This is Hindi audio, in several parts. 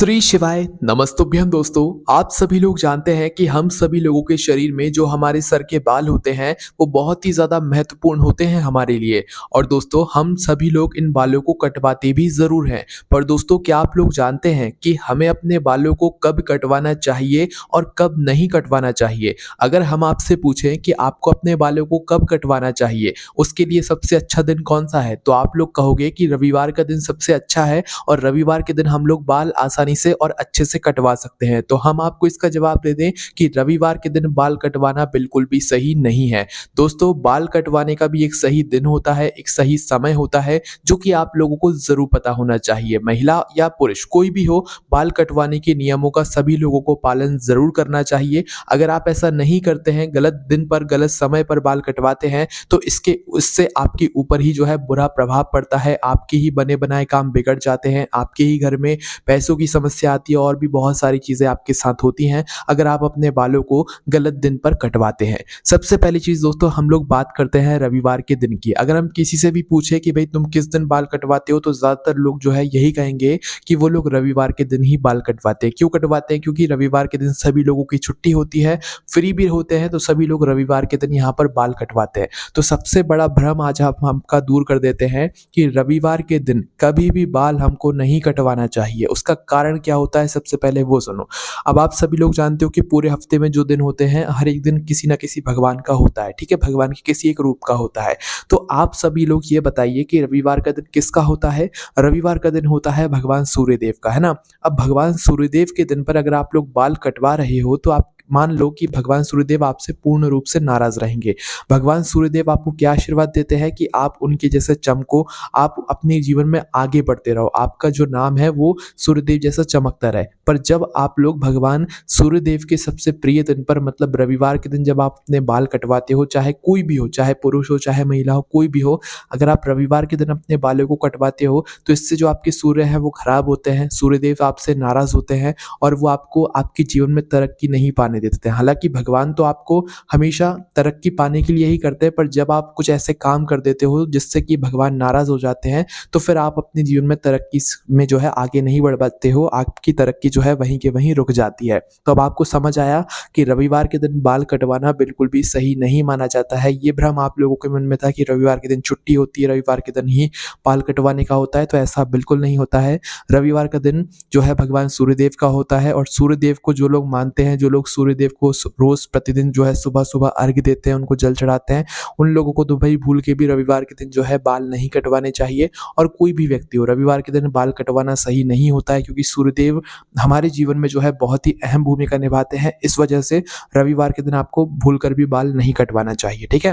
श्री शिवाय नमस्तुभ्यं दोस्तों। आप सभी लोग जानते हैं कि हम सभी लोगों के शरीर में जो हमारे सर के बाल होते हैं वो बहुत ही ज़्यादा महत्वपूर्ण होते हैं हमारे लिए। और दोस्तों हम सभी लोग इन बालों को कटवाते भी ज़रूर हैं। पर दोस्तों क्या आप लोग जानते हैं कि हमें अपने बालों को कब कटवाना चाहिए और कब नहीं कटवाना चाहिए? अगर हम आपसे पूछें कि आपको अपने बालों को कब कटवाना चाहिए, उसके लिए सबसे अच्छा दिन कौन सा है? तो आप लोग कहोगे कि रविवार का दिन सबसे अच्छा है और रविवार के दिन हम लोग बाल आसानी से और अच्छे से कटवा सकते हैं। तो हम आपको इसका जवाब दे दें कि रविवार के दिन बाल कटवाना बिल्कुल भी सही नहीं है। दोस्तों बाल कटवाने का भी एक सही दिन होता है, एक सही समय होता है जो कि आप लोगों को ज़रूर पता होना चाहिए। महिला या पुरुष कोई भी हो, बाल कटवाने के नियमों का सभी लोगों को पालन ज़रूर करना चाहिए। अगर आप ऐसा नहीं करते हैं, गलत दिन पर गलत समय पर बाल कटवाते हैं तो उससे आपके ऊपर ही जो है बुरा प्रभाव पड़ता है। आपके ही बने बनाए काम बिगड़ जाते हैं, आपके ही घर में पैसों की समस्या आती है और भी बहुत सारी चीज़ें आपके साथ होती हैं अगर आप अपने बालों को गलत दिन पर कटवाते हैं। सबसे पहली चीज़ दोस्तों हम लोग बात करते हैं रविवार के दिन की। अगर हम किसी से भी पूछे कि भाई तुम किस दिन बाल कटवाते हो, तो ज़्यादातर लोग जो है यही कहेंगे कि वो लोग रविवार के दिन ही बाल कटवाते हैं। क्यों कटवाते हैं? क्योंकि रविवार के दिन सभी लोगों की छुट्टी होती है, फ्री भी होते हैं, तो सभी लोग रविवार के दिन यहाँ पर बाल कटवाते हैं। तो सबसे बड़ा भ्रम आज हम आपका दूर कर देते हैं कि रविवार के दिन कभी भी बाल हमको नहीं कटवाना चाहिए। उसका कारण क्या होता है सबसे पहले वो सुनो। अब आप सभी लोग जानते हो कि पूरे हफ्ते में जो दिन होते हैं हर एक दिन किसी ना किसी भगवान का होता है, ठीक है, भगवान के किसी एक रूप का होता है। तो आप सभी लोग ये बताइए कि रविवार का दिन किसका होता है? रविवार का दिन होता है भगवान सूर्यदेव का, है ना। अब भगवान सूर्यदेव के दिन पर अगर आप लोग बाल कटवा रहे हो तो आप मान लो कि भगवान सूर्यदेव आपसे पूर्ण रूप से नाराज रहेंगे। भगवान सूर्यदेव आपको क्या आशीर्वाद देते हैं कि आप उनके जैसे चमको, आप अपने जीवन में आगे बढ़ते रहो, आपका जो नाम है वो सूर्यदेव जैसा चमकता रहे। पर जब आप लोग भगवान सूर्यदेव के सबसे प्रिय दिन पर मतलब रविवार के दिन जब आप अपने बाल कटवाते हो, चाहे कोई भी हो, चाहे पुरुष हो चाहे महिला हो, कोई भी हो, अगर आप रविवार के दिन अपने बालों को कटवाते हो तो इससे जो आपके सूर्य हैं वो खराब होते हैं, सूर्यदेव आपसे नाराज होते हैं और वो आपको आपके जीवन में तरक्की नहीं पाने देते हैं। हालाँकि भगवान तो आपको हमेशा तरक्की पाने के लिए ही करते हैं, पर जब आप कुछ ऐसे काम कर देते हो जिससे कि भगवान नाराज़ हो जाते हैं, तो फिर आप अपने जीवन में तरक्की में जो है आगे नहीं बढ़ पाते हो, आपकी तरक्की जो है वहीं के वहीं रुक जाती है। तो अब आपको समझ आया कि रविवार के दिन बाल कटवाना बिल्कुल भी सही नहीं माना जाता है। ये भ्रम आप लोगों के मन में था कि रविवार के दिन छुट्टी होती है, रविवार के दिन ही बाल कटवाने का होता है, तो ऐसा बिल्कुल नहीं होता है। रविवार का दिन जो है भगवान सूर्यदेव का होता है और सूर्यदेव को जो लोग मानते हैं, जो लोग सूर्यदेव को रोज प्रतिदिन जो है सुबह-सुबह अर्घ्य देते हैं, उनको जल चढ़ाते हैं, उन लोगों को तो भाई भूल के भी रविवार के दिन जो है बाल नहीं कटवाने चाहिए। और कोई भी व्यक्ति हो, रविवार के दिन बाल कटवाना सही नहीं होता है क्योंकि सूर्यदेव हमारे जीवन में जो है बहुत ही अहम भूमिका निभाते हैं। इस वजह से रविवार के दिन आपको भूलकर भी बाल नहीं कटवाना चाहिए, ठीक है।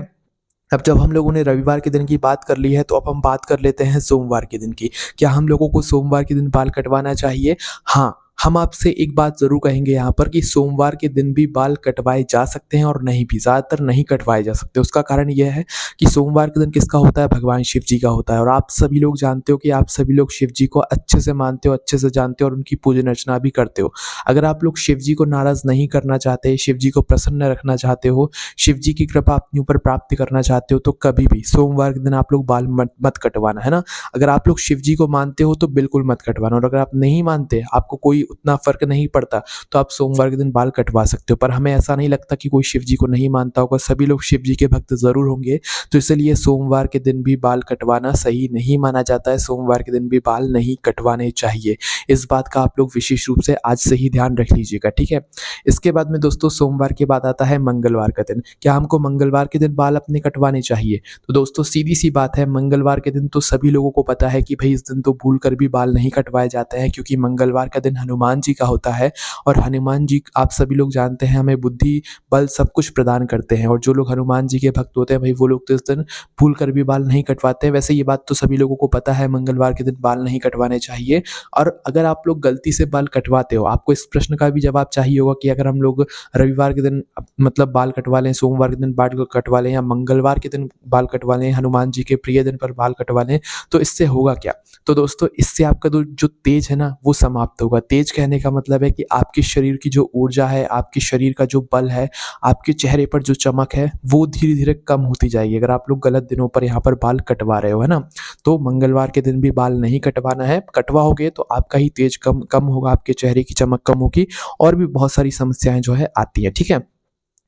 अब जब हम लोगों ने रविवार के दिन की बात कर ली है तो अब हम बात कर लेते हैं सोमवार के दिन की। क्या हम लोगों को सोमवार के दिन बाल कटवाना चाहिए? हाँ, हम आपसे एक बात ज़रूर कहेंगे यहाँ पर कि सोमवार के दिन भी बाल कटवाए जा सकते हैं और नहीं भी, ज़्यादातर नहीं कटवाए जा सकते। उसका कारण ये है कि सोमवार के दिन किसका होता है? भगवान शिव जी का होता है। और आप सभी लोग जानते हो कि आप सभी लोग शिव जी को अच्छे से मानते हो, अच्छे से जानते हो और उनकी पूजन अर्चना भी करते हो। अगर आप लोग शिव जी को नाराज़ नहीं करना चाहते, शिव जी को प्रसन्न रखना चाहते हो, शिव जी की कृपा अपने ऊपर प्राप्त करना चाहते हो, तो कभी भी सोमवार के दिन आप लोग बाल मत कटवाना, है ना। अगर आप लोग शिव जी को मानते हो तो बिल्कुल मत कटवाना, और अगर आप नहीं मानते, आपको कोई उतना फ़र्क नहीं पड़ता, तो आप सोमवार के दिन बाल कटवा सकते हो। पर हमें ऐसा नहीं लगता कि कोई शिव जी को नहीं मानता होगा, सभी लोग शिव जी के भक्त ज़रूर होंगे। तो इसलिए सोमवार के दिन भी बाल कटवाना सही नहीं माना जाता है, सोमवार के दिन भी बाल नहीं कटवाने चाहिए। इस बात का आप लोग विशेष रूप से आज से ही ध्यान रख लीजिएगा, ठीक है। इसके बाद में दोस्तों सोमवार के बाद आता है मंगलवार का दिन। क्या हमको मंगलवार के दिन बाल अपने कटवाने चाहिए? तो दोस्तों सीधी सी बात है, मंगलवार के दिन तो सभी लोगों को पता है कि भाई इस दिन तो भूल कर भी बाल नहीं कटवाए जाते हैं, क्योंकि मंगलवार का दिन हनुमान जी का होता है और हनुमान जी आप सभी लोग जानते हैं हमें बुद्धि, बल सब कुछ प्रदान करते हैं। और जो लोग हनुमान जी के भक्त होते हैं भाई वो लोग तो इस दिन भूल कर भी बाल नहीं कटवाते हैं। वैसे ये बात तो सभी लोगों को पता है, मंगलवार के दिन बाल नहीं कटवाने चाहिए। और अगर आप लोग गलती से बाल कटवाते हो, आपको इस प्रश्न का भी जवाब चाहिए होगा कि अगर हम लोग रविवार के दिन मतलब बाल कटवा लें, सोमवार के दिन बाल कटवा लें या मंगलवार के दिन बाल कटवा लें, हनुमान जी के प्रिय दिन पर बाल कटवा लें, तो इससे होगा क्या? तो दोस्तों इससे आपका जो तेज है ना वो समाप्त होगा। तेज तेज कहने का मतलब है कि आपके शरीर की जो ऊर्जा है, आपके शरीर का जो बल है, आपके चेहरे पर जो चमक है, वो धीरे-धीरे कम होती जाएगी। अगर आप लोग गलत दिनों पर यहाँ पर बाल कटवा रहे हो, है ना? तो मंगलवार के दिन भी बाल नहीं कटवाना है। कटवाओगे तो आपका ही तेज कम कम होगा, आपके चेहरे की चमक कम होगी और भी बहुत सारी समस्याएँ जो है आती हैं, ठीक है?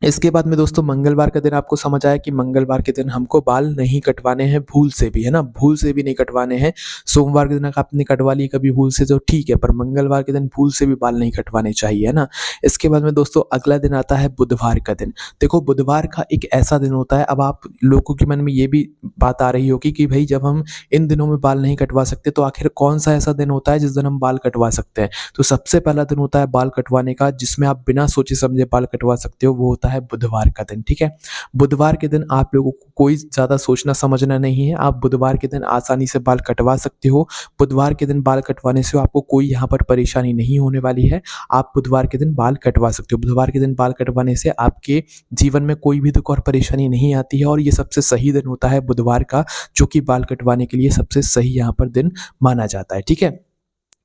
इसके बाद में दोस्तों मंगलवार का दिन आपको समझ आया कि मंगलवार के दिन हमको बाल नहीं कटवाने हैं भूल से भी, है ना? भूल से भी नहीं कटवाने हैं। सोमवार के दिन अगर आपने कटवा लिए कभी भूल से तो ठीक है, पर मंगलवार के दिन भूल से भी बाल नहीं कटवाने चाहिए, है ना? इसके बाद में दोस्तों अगला दिन आता है बुधवार का दिन। देखो बुधवार का एक ऐसा दिन होता है, अब आप लोगों के मन में ये भी बात आ रही होगी कि भई जब हम इन दिनों में बाल नहीं कटवा सकते तो आखिर कौन-सा ऐसा दिन होता है जिस दिन हम बाल कटवा सकते हैं? तो सबसे पहला दिन होता है बाल कटवाने का जिसमें आप बिना सोचे-समझे बाल कटवा सकते हो, वो होता है बुधवार का दिन, ठीक है? बुधवार के दिन आप लोगों को कोई ज़्यादा सोचना समझना नहीं है, आप बुधवार के दिन आसानी से बाल कटवा सकते हो। बुधवार के दिन बाल कटवाने से आपको कोई यहाँ पर परेशानी नहीं होने वाली है, आप बुधवार के दिन बाल कटवा सकते हो। बुधवार के दिन बाल कटवाने से आपके जीवन में कोई भी दुःख और परेशानी नहीं आती है और ये सबसे सही दिन होता है बुधवार का, जो कि बाल कटवाने के लिए सबसे सही यहाँ पर दिन माना जाता है, ठीक है?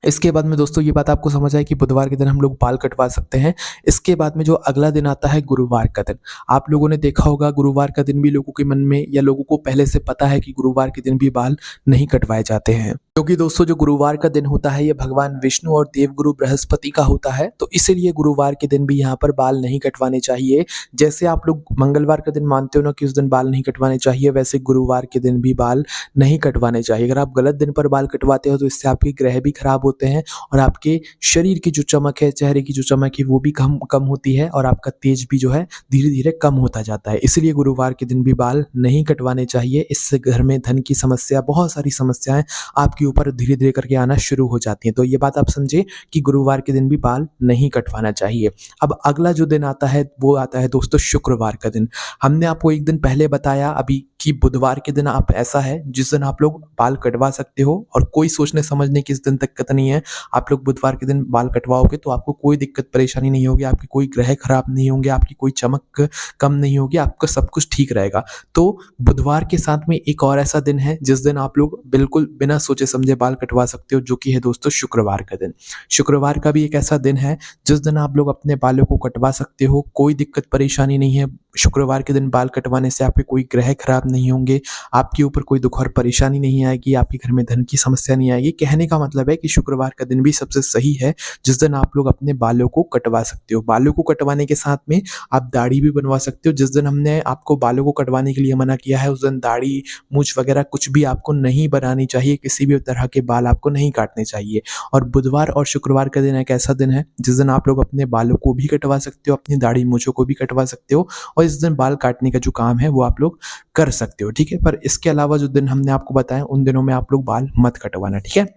इसके बाद में दोस्तों ये बात आपको समझ आए कि बुधवार के दिन हम लोग बाल कटवा सकते हैं। इसके बाद में जो अगला दिन आता है गुरुवार का दिन। आप लोगों ने देखा होगा गुरुवार का दिन भी लोगों के मन में या लोगों को पहले से पता है कि गुरुवार के दिन भी बाल नहीं कटवाए जाते हैं। क्योंकि दोस्तों जो गुरुवार का दिन होता है ये भगवान विष्णु और देवगुरु बृहस्पति का होता है, तो इसीलिए गुरुवार के दिन भी यहाँ पर बाल नहीं कटवाने चाहिए। जैसे आप लोग मंगलवार का दिन मानते हो ना कि उस दिन बाल नहीं कटवाने चाहिए, वैसे गुरुवार के दिन भी बाल नहीं कटवाने चाहिए। अगर आप गलत दिन पर बाल कटवाते हो तो इससे आपके ग्रह भी खराब होते हैं और आपके शरीर की जो चमक है, चेहरे की जो चमक है वो भी कम कम होती है और आपका तेज भी जो है धीरे-धीरे कम होता जाता है। इसलिए गुरुवार के दिन भी बाल नहीं कटवाने चाहिए। इससे घर में धन की समस्या, बहुत सारी समस्याएँ आपके ऊपर धीरे-धीरे करके आना शुरू हो जाती हैं। तो ये बात आप समझे कि गुरुवार के दिन भी बाल नहीं कटवाना चाहिए। अब अगला जो दिन आता है वो आता है दोस्तों शुक्रवार का दिन। हमने आपको एक दिन पहले बताया अभी कि बुधवार के दिन आप ऐसा है जिस दिन आप लोग बाल कटवा सकते हो और कोई सोचने समझने की इस दिन दिक्कत नहीं है। आप लोग बुधवार के दिन बाल कटवाओगे तो आपको कोई दिक्कत परेशानी नहीं होगी, आपके कोई ग्रह खराब नहीं होंगे, आपकी कोई चमक कम नहीं होगी, आपका सब कुछ ठीक रहेगा। तो बुधवार के साथ में एक और ऐसा दिन है जिस दिन आप लोग बिल्कुल बिना सोचे समझे बाल कटवा सकते हो, जो कि है दोस्तों शुक्रवार का दिन। शुक्रवार का भी एक ऐसा दिन है जिस दिन आप लोग अपने बालों को कटवा सकते हो, कोई दिक्कत परेशानी नहीं है। शुक्रवार के दिन बाल कटवाने से आपके कोई ग्रह खराब नहीं होंगे, आपके ऊपर कोई दुःख और परेशानी नहीं आएगी, आपके घर में धन की समस्या नहीं आएगी। कहने का मतलब है कि शुक्रवार का दिन भी सबसे सही है जिस दिन आप लोग अपने बालों को कटवा सकते हो। बालों को कटवाने के साथ में आप दाढ़ी भी बनवा सकते हो। जिस दिन हमने आपको बालों को कटवाने के लिए मना किया है उस दिन दाढ़ी, मूंछ वगैरह कुछ भी आपको नहीं बनानी चाहिए, किसी भी तरह के बाल आपको नहीं काटने चाहिए। और बुधवार और शुक्रवार का दिन एक ऐसा दिन है जिस दिन आप लोग अपने बालों को भी कटवा सकते हो, अपनी दाढ़ी मूंछों को भी कटवा सकते हो और इस दिन बाल काटने का जो काम है वो आप लोग कर सकते हो, ठीक है? पर इसके अलावा जो दिन हमने आपको बताया उन दिनों में आप लोग बाल मत कटवाना, ठीक है?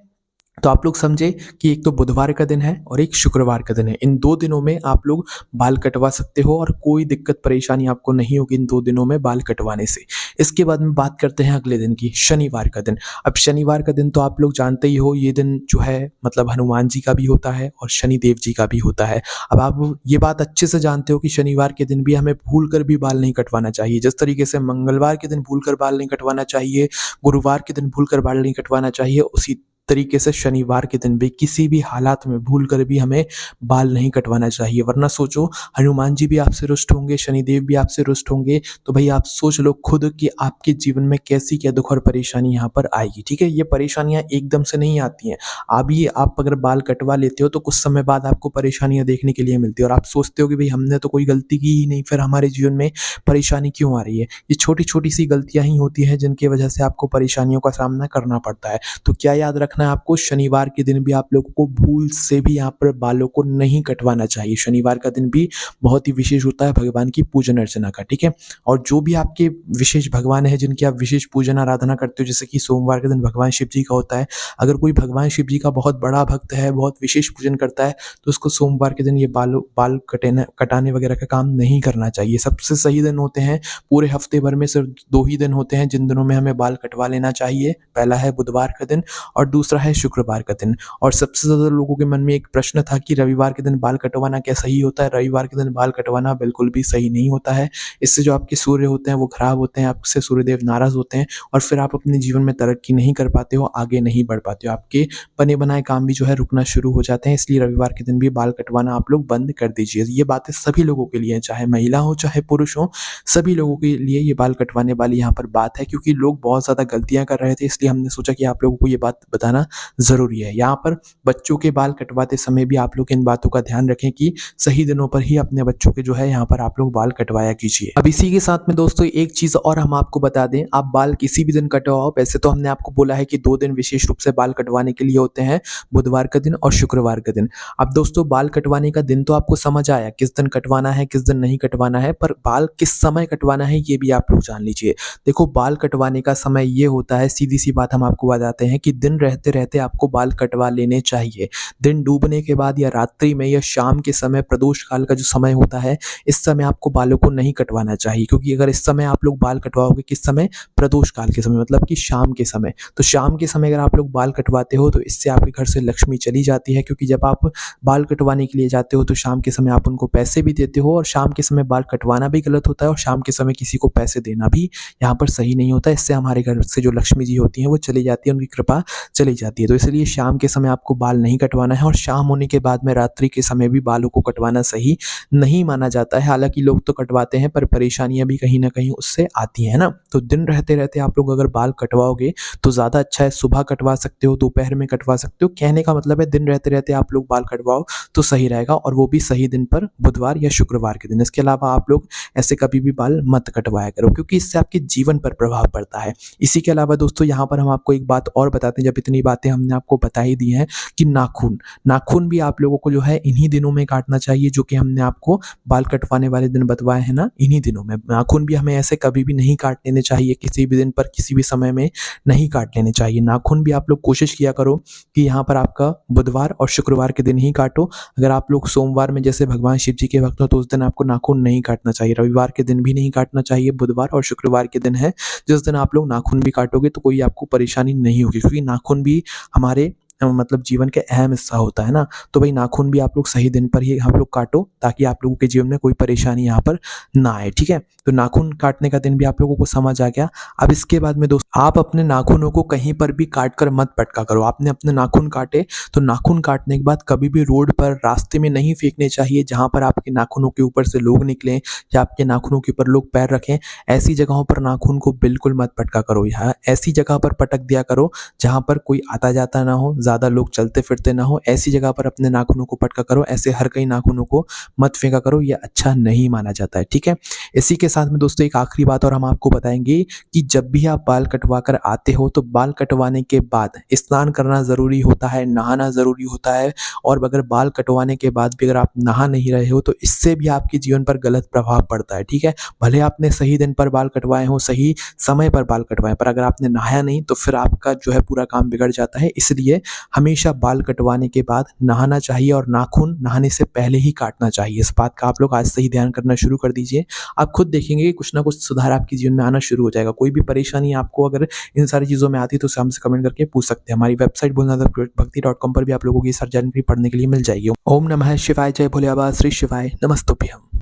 तो आप लोग समझे कि एक तो बुधवार का दिन है और एक शुक्रवार का दिन है। इन 2 दिनों में आप लोग बाल कटवा सकते हो और कोई दिक्कत परेशानी आपको नहीं होगी इन 2 दिनों में बाल कटवाने से। इसके बाद में बात करते हैं अगले दिन की, शनिवार का दिन। अब शनिवार का दिन तो आप लोग जानते ही हो, ये दिन जो है मतलब हनुमान जी का भी होता है और शनिदेव जी का भी होता है। अब आप ये बात अच्छे से जानते हो कि शनिवार के दिन भी हमें भूल कर भी बाल नहीं कटवाना चाहिए। जिस तरीके से मंगलवार के दिन भूल कर बाल नहीं कटवाना चाहिए, गुरुवार के दिन भूल कर बाल नहीं कटवाना चाहिए, उसी तरीके से शनिवार के दिन भी किसी भी हालात में भूल कर भी हमें बाल नहीं कटवाना चाहिए। वरना सोचो हनुमान जी भी आपसे रुष्ट होंगे, शनिदेव भी आपसे रुष्ट होंगे, तो भाई आप सोच लो खुद कि आपके जीवन में कैसी क्या दुःख और परेशानी यहाँ पर आएगी, ठीक है? ये परेशानियाँ एकदम से नहीं आती हैं। अभी आप अगर बाल कटवा लेते हो तो कुछ समय बाद आपको परेशानियाँ देखने के लिए मिलती है और आप सोचते हो कि भाई हमने तो कोई गलती की ही नहीं, फिर हमारे जीवन में परेशानी क्यों आ रही है? ये छोटी-छोटी सी गलतियाँ ही होती हैं जिनकी वजह से आपको परेशानियों का सामना करना पड़ता है। तो क्या याद रखना है आपको, शनिवार के दिन भी आप लोगों को भूल से भी यहाँ पर बालों को नहीं कटवाना चाहिए। शनिवार का दिन भी बहुत ही विशेष होता है भगवान की पूजन अर्चना का, ठीक है? और जो भी आपके विशेष भगवान है जिनकी आप विशेष पूजन आराधना करते हो, जैसे कि सोमवार के दिन भगवान शिव जी का होता है। अगर कोई भगवान शिव जी का बहुत बड़ा भक्त है, बहुत विशेष पूजन करता है, तो उसको सोमवार के दिन ये बाल कटाने वगैरह का काम नहीं करना चाहिए। सबसे सही दिन होते हैं पूरे हफ्ते भर में सिर्फ 2 ही दिन होते हैं जिन दिनों में हमें बाल कटवा लेना चाहिए। पहला है बुधवार का दिन और दूसरा दूसरा है शुक्रवार का दिन। और सबसे ज़्यादा लोगों के मन में एक प्रश्न था कि रविवार के दिन बाल कटवाना क्या सही होता है? रविवार के दिन बाल कटवाना बिल्कुल भी सही नहीं होता है। इससे जो आपके सूर्य होते हैं वो खराब होते हैं, आपसे सूर्यदेव नाराज़ होते हैं और फिर आप अपने जीवन में तरक्की नहीं कर पाते हो, आगे नहीं बढ़ पाते हो। आपके बने-बनाए काम भी जो है रुकना शुरू हो जाते हैं, इसलिए रविवार के दिन भी बाल कटवाना आप लोग बंद कर दीजिए। ये बातें सभी लोगों के लिए हैं, चाहे महिला हो, चाहे पुरुष हो, सभी लोगों के लिए ये बाल कटवाने वाली यहाँ पर बात है, क्योंकि लोग बहुत ज़्यादा गलतियाँ कर रहे थे, इसलिए हमने सोचा कि आप लोगों को ये बात बताना ज़रूरी है। यहाँ पर बच्चों के बाल कटवाते समय भी आप लोग इन बातों का ध्यान रखें कि सही दिनों पर ही अपने बच्चों के जो है यहाँ पर आप लोग बाल कटवाया कीजिए। अब इसी के साथ में दोस्तों एक चीज़ और हम आपको बता दें, आप बाल किसी भी दिन कटवाओ। वैसे तो हमने आपको बोला है कि 2 दिन विशेष रूप से बाल कटवाने के लिए होते हैं, बुधवार का दिन और शुक्रवार का दिन। अब दोस्तों बाल कटवाने का दिन तो आपको समझ आया, किस दिन कटवाना है, किस दिन नहीं कटवाना है, पर बाल किस समय कटवाना है ये भी आप लोग जान लीजिए। देखो बाल कटवाने का समय ये होता है, सीधी-सी बात हम आपको बताते हैं कि दिन रहते-रहते आपको बाल कटवा लेने चाहिए। दिन डूबने के बाद या रात्रि में या शाम के समय प्रदोष काल का जो समय होता है, इस समय आपको बालों को नहीं कटवाना चाहिए, क्योंकि अगर इस समय आप लोग बाल कटवाओगे, किस समय? प्रदोष काल के समय, मतलब कि शाम के समय। तो शाम के समय अगर आप लोग बाल कटवाते हो तो इससे आपके घर से लक्ष्मी चली जाती है, क्योंकि जब आप बाल कटवाने के लिए जाते हो तो शाम के समय आप उनको पैसे भी देते हो और शाम के समय बाल कटवाना भी गलत होता है और शाम के समय किसी को पैसे देना भी यहाँ पर सही नहीं होता है। इससे हमारे घर से जो लक्ष्मी जी होती हैं वो चली जाती है, उनकी कृपा चली जाती है। तो इसलिए शाम के समय आपको बाल नहीं कटवाना है और शाम होने के बाद में रात्रि के समय भी बालों को कटवाना सही नहीं माना जाता है। हालाँकि लोग तो कटवाते हैं, पर परेशानियाँ भी कहीं न कहीं उससे आती हैं ना। तो दिन रहते-रहते आप लोग अगर बाल कटवाओगे तो ज़्यादा अच्छा है। सुबह कटवा सकते हो, दोपहर में कटवा सकते हो। कहने का मतलब है दिन रहते-रहते आप लोग बाल कटवाओ तो सही रहेगा, और वो भी सही दिन पर, बुधवार या शुक्रवार के दिन। इसके अलावा आप लोग ऐसे कभी भी बाल मत कटवाया करो, क्योंकि इससे आपके जीवन पर प्रभाव पड़ता है। इसी के अलावा दोस्तों यहाँ पर हम आपको एक बात और बताते हैं, जब इतनी बातें हमने आपको बता ही दी हैं, कि नाखून भी आप लोगों को जो है इन्हीं दिनों में काटना चाहिए, जो कि हमने आपको बाल कटवाने वाले दिन बतवाए हैं ना, इन्हीं दिनों में। नाखून भी हमें ऐसे कभी भी नहीं काट लेने चाहिए, किसी भी दिन पर, किसी भी समय में नहीं काट लेने चाहिए। नाखून भी आप लोग कोशिश किया करो कि यहाँ पर आपका बुधवार और शुक्रवार के दिन ही काटो। अगर आप लोग सोमवार में जैसे भगवान शिव जी के भक्त हो तो उस दिन आपको नाखून नहीं काटना चाहिए। रविवार के दिन भी नहीं काटना चाहिए, बुधवार और शुक्रवार के दिन है जिस दिन आप लोग नाखून भी काटोगे तो कोई आपको परेशानी नहीं होगी, क्योंकि नाखून भी हमारे मतलब जीवन का अहम हिस्सा होता है ना। तो भाई नाखून भी आप लोग सही दिन पर ही आप लोग काटो, ताकि आप लोगों के जीवन में कोई परेशानी यहाँ पर ना आए, ठीक है। तो नाखून काटने का दिन भी आप लोगों को समझ आ गया। अब इसके बाद में दोस्तों आप अपने नाखूनों को कहीं पर भी काट कर मत पटका करो। आपने अपने नाखून काटे तो नाखून काटने के बाद कभी भी रोड पर, रास्ते में नहीं फेंकने चाहिए, जहाँ पर आपके नाखूनों के ऊपर से लोग निकलें या आपके नाखूनों के ऊपर लोग पैर रखें। ऐसी जगहों पर नाखून को बिल्कुल मत पटका करो। यहाँ ऐसी जगह पर पटक दिया करो जहाँ पर कोई आता जाता ना हो, ज़्यादा लोग चलते फिरते ना हो। ऐसी जगह पर अपने नाखूनों को पटका करो, ऐसे हर कई नाखूनों को मत फेंका करो, ये अच्छा नहीं माना जाता है, ठीक है। इसी के साथ में दोस्तों एक आखिरी बात और हम आपको बताएंगे कि जब भी आप बाल कटवा कर आते हो तो बाल कटवाने के बाद स्नान करना ज़रूरी होता है, नहाना ज़रूरी होता है। और अगर बाल कटवाने के बाद भी अगर आप नहा नहीं रहे हो तो इससे भी आपके जीवन पर गलत प्रभाव पड़ता है, ठीक है। भले आपने सही दिन पर बाल कटवाए हो, सही समय पर बाल कटवाए, पर अगर आपने नहाया नहीं तो फिर आपका जो है पूरा काम बिगड़ जाता है। इसलिए हमेशा बाल कटवाने के बाद नहाना चाहिए और नाखून नहाने से पहले ही काटना चाहिए। इस बात का आप लोग आज से ही ध्यान करना शुरू कर दीजिए। आप खुद देखेंगे कि कुछ ना कुछ सुधार आपके जीवन में आना शुरू हो जाएगा। कोई भी परेशानी आपको अगर इन सारी चीज़ों में आती है तो उसे हमसे कमेंट करके पूछ सकते हैं। हमारी वेबसाइट भोलेनाथभक्ति.com पर भी आप लोगों की सारी जानकारी पढ़ने के लिए मिल जाएगी। ओम नमः शिवाय, जय भोले बाबा, श्री शिवाय, नमस्तुभ्यम।